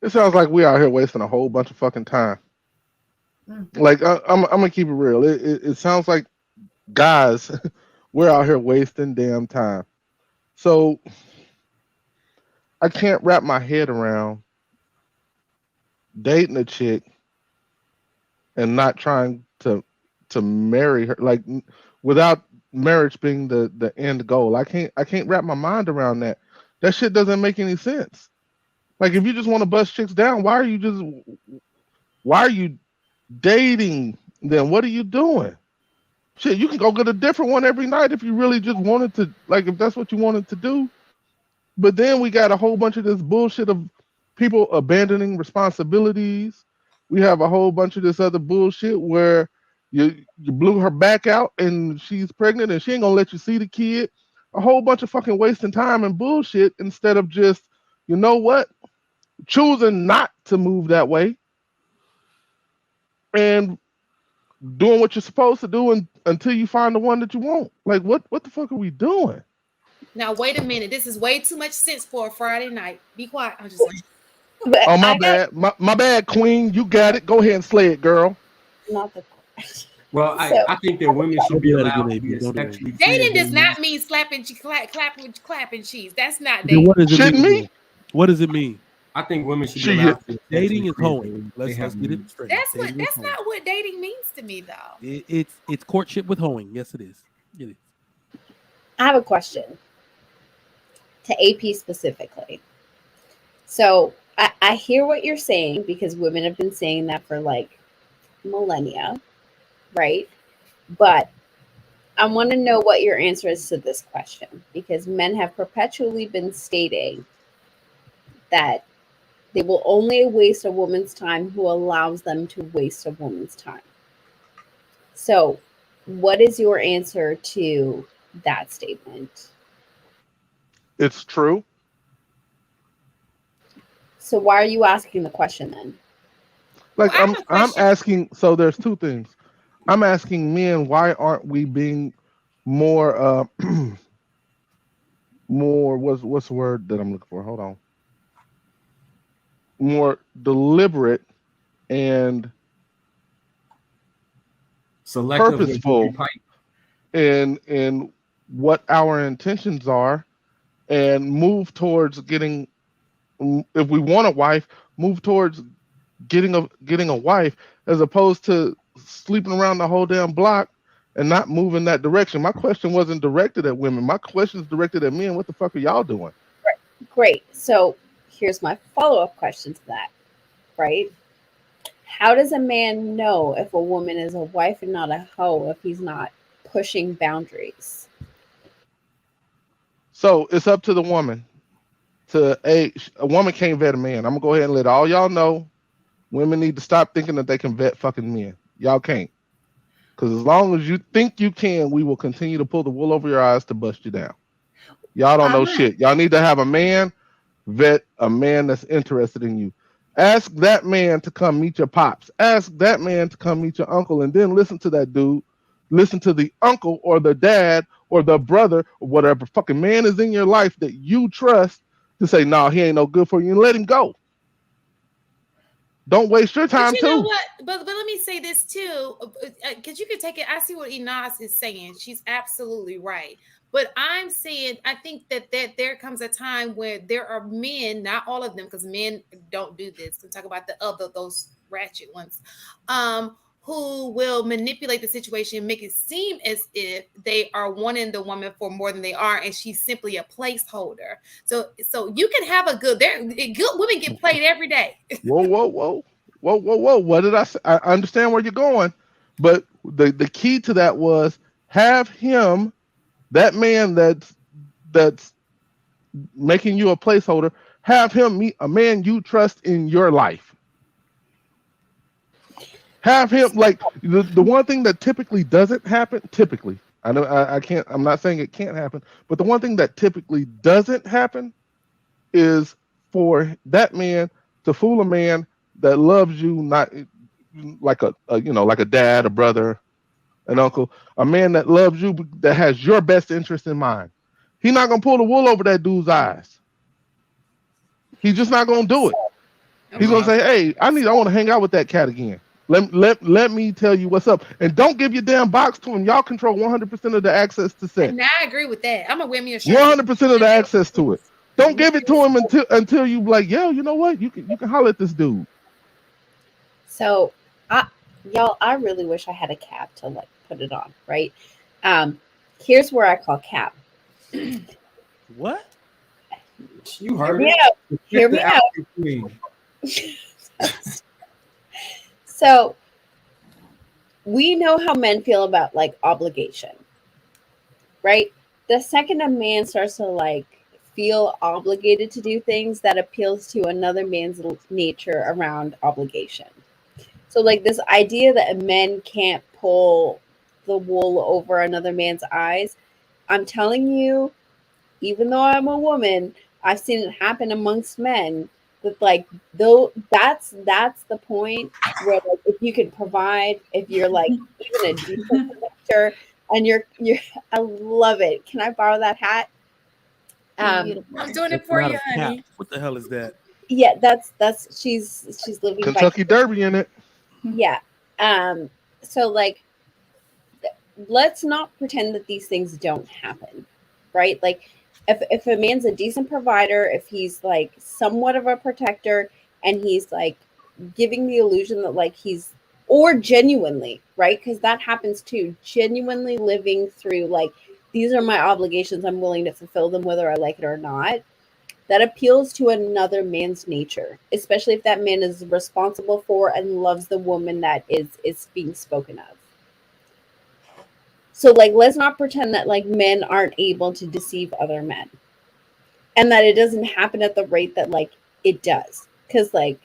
It sounds like we out here wasting a whole bunch of fucking time. Mm. Like I'm gonna keep it real. It sounds like guys, we're out here wasting damn time. So I can't wrap my head around dating a chick and not trying to marry her, like without marriage being the end goal. I can't wrap my mind around that. That shit doesn't make any sense. Like if you just want to bust chicks down, why are you dating them? What are you doing? Shit, you can go get a different one every night if you really just wanted to, like if that's what you wanted to do. But then we got a whole bunch of this bullshit of people abandoning responsibilities. We have a whole bunch of this other bullshit where you blew her back out and she's pregnant and she ain't gonna let you see the kid. A whole bunch of fucking wasting time and bullshit instead of just, you know what, choosing not to move that way and doing what you're supposed to do until you find the one that you want. Like what the fuck are we doing? Now wait a minute. This is way too much sense for a Friday night. Be quiet. I'm just like, But Oh my I got bad. My bad, Queen. You got it. Go ahead and slay it, girl. not the Well, so I think that women should Don't be do that allowed again, to be AP. Don't do that sexually again. free dating as does they not need. mean clapping cheese. That's not Then dating. what does it Shouldn't mean? me? Then? What does it mean? I think women should be Shit. allowed to be Dating sexually is free as hoeing. they Let's have get it needs. straight. That's what. Dating is That's hoeing. not what dating means to me, though. It's courtship with hoeing. Yes, it is. It is. I have a question to AP specifically. So I hear what you're saying because women have been saying that for like millennia, right? But I want to know what your answer is to this question because men have perpetually been stating that they will only waste a woman's time who allows them to waste a woman's time. So, what is your answer to that statement? It's true. So, why are you asking the question then? Well, Like I have a I'm question. asking. So there's two things. I'm asking men, why aren't we being more more what's the word that I'm looking for? Hold on. More deliberate and Selective with who we purposeful pipe. in what our intentions are and move towards getting, if we want a wife, move towards getting a wife as opposed to sleeping around the whole damn block and not moving that direction. My question wasn't directed at women. My question is directed at men. What the fuck are y'all doing? Great. So, here's my follow up question to that, right? How does a man know if a woman is a wife and not a hoe if he's not pushing boundaries? So it's up to the woman to a woman can't vet a man. I'm gonna go ahead and let all y'all know. Women need to stop thinking that they can vet fucking men. Y'all can't. Because as long as you think you can, we will continue to pull the wool over your eyes to bust you down. Y'all don't I'm know not. shit. Y'all need to have a man vet a man that's interested in you. Ask that man to come meet your pops. Ask that man to come meet your uncle, and then listen to that dude. Listen to the uncle or the dad or the brother or whatever fucking man is in your life that you trust to say, "No, he ain't no good for you," and let him go. Don't waste your But time you know too. what? But let me say this too, because you can take it. I see what Enos is saying. She's absolutely right. But I'm saying I think that there comes a time where there are men, not all of them, because men don't do this. I'm talking about the other those ratchet ones, who will manipulate the situation, make it seem as if they are wanting the woman for more than they are, and she's simply a placeholder. So you can have a good. There, good women get played every day. Whoa, whoa, whoa, whoa, whoa, whoa. What did I say? I understand where you're going, but the key to that was have him, that man that's making you a placeholder, have him meet a man you trust in your life. Have him like the one thing that typically doesn't happen. Typically, I know I can't. I'm not saying it can't happen, but the one thing that typically doesn't happen is for that man to fool a man that loves you, not like like a dad, a brother, an uncle, a man that loves you, that has your best interest in mind. He's not gonna pull the wool over that dude's eyes. He's just not gonna do it. He's gonna say, "Hey, I want to hang out with that cat again. Let me tell you what's up, and don't give your damn box to him. Y'all control 100% of the access to sex. And I agree with that. I'm gonna wear me a shirt. 100% of the access to it. Don't give it to him until you like, yo, you know what? You can holler at this dude." So, y'all, I really wish I had a cap to like put it on, right? Here's where I call cap. What? You heard Hear me it. out. Hear me out. Queen. So, we know how men feel about like obligation, right? The second a man starts to like feel obligated to do things, that appeals to another man's nature around obligation. So like this idea that men can't pull the wool over another man's eyes, I'm telling you, even though I'm a woman, I've seen it happen amongst men. That like though that's the point where like if you can provide, if you're like even a decent connector, and you're I love it. Can I borrow that hat? I'm doing it for Not you, a cap. honey. What the hell is that? Yeah, that's she's living Kentucky Derby in it. Yeah. So like let's not pretend that these things don't happen, right? Like if a man's a decent provider, if he's like somewhat of a protector, and he's like giving the illusion that like he's, or genuinely, right? Because that happens too, genuinely living through like, these are my obligations, I'm willing to fulfill them whether I like it or not. That appeals to another man's nature, especially if that man is responsible for and loves the woman that is being spoken of. So like let's not pretend that like men aren't able to deceive other men, and that it doesn't happen at the rate that like it does. Because like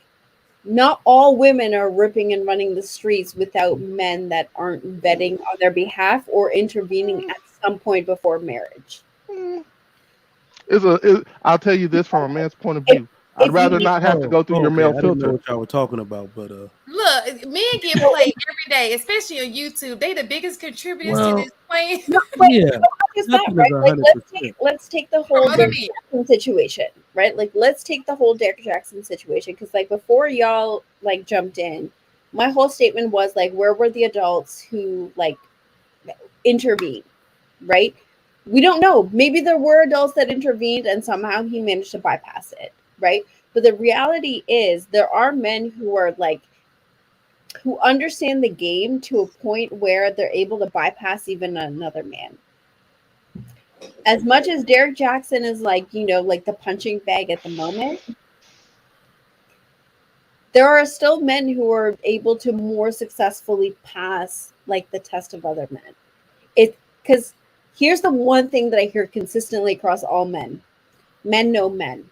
not all women are ripping and running the streets without men that aren't vetting on their behalf or intervening at some point before marriage. I'll tell you this from a man's point of If, view. I'd if rather you, not have to go through your Okay, male I didn't know filter. what y'all were talking about, but Look, men get played every day, especially on YouTube. They the biggest contributors to well, this plan. no, but yeah, not just that, nothing right? is Like 100%. let's take the From whole other Derek men. Jackson situation, right? Like let's take the whole Derek Jackson situation, because like before y'all like jumped in, my whole statement was like, where were the adults who like intervened, right? We don't know. Maybe there were adults that intervened and somehow he managed to bypass it, right? But the reality is there are men who are like, who understand the game to a point where they're able to bypass even another man. As much as Derek Jackson is like, you know, like the punching bag at the moment, there are still men who are able to more successfully pass like the test of other men. It, because here's the one thing that I hear consistently across all men: men know men.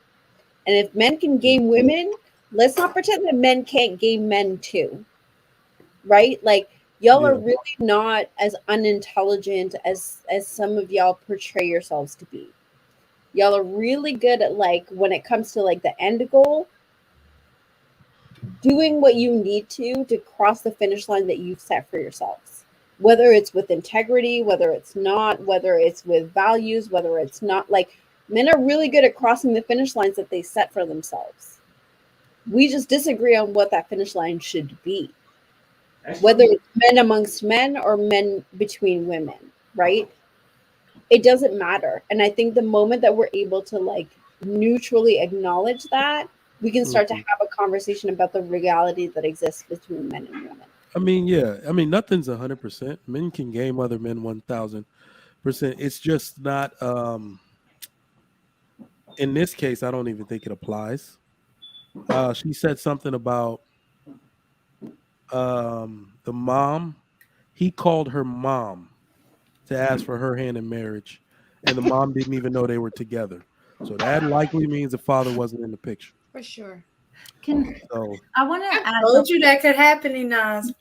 And if men can game women, let's not pretend that men can't game men too. Right? Like y'all are Yeah. really not as unintelligent as some of y'all portray yourselves to be. Y'all are really good at like when it comes to like the end goal, doing what you need to cross the finish line that you've set for yourselves. Whether it's with integrity, whether it's not, whether it's with values, whether it's not, like men are really good at crossing the finish lines that they set for themselves. We just disagree on what that finish line should be. Whether it's men amongst men or men between women, right? It doesn't matter. And I think the moment that we're able to like neutrally acknowledge that, we can start to have a conversation about the reality that exists between men and women. I mean, yeah. I mean, nothing's 100%. Men can game other men 1,000%. It's just not. In this case, I don't even think it applies. She said something about the mom. He called her mom to ask for her hand in marriage, and the mom didn't even know they were together. So that likely means the father wasn't in the picture. For sure. I want to I add Told you that could happen, Inaz.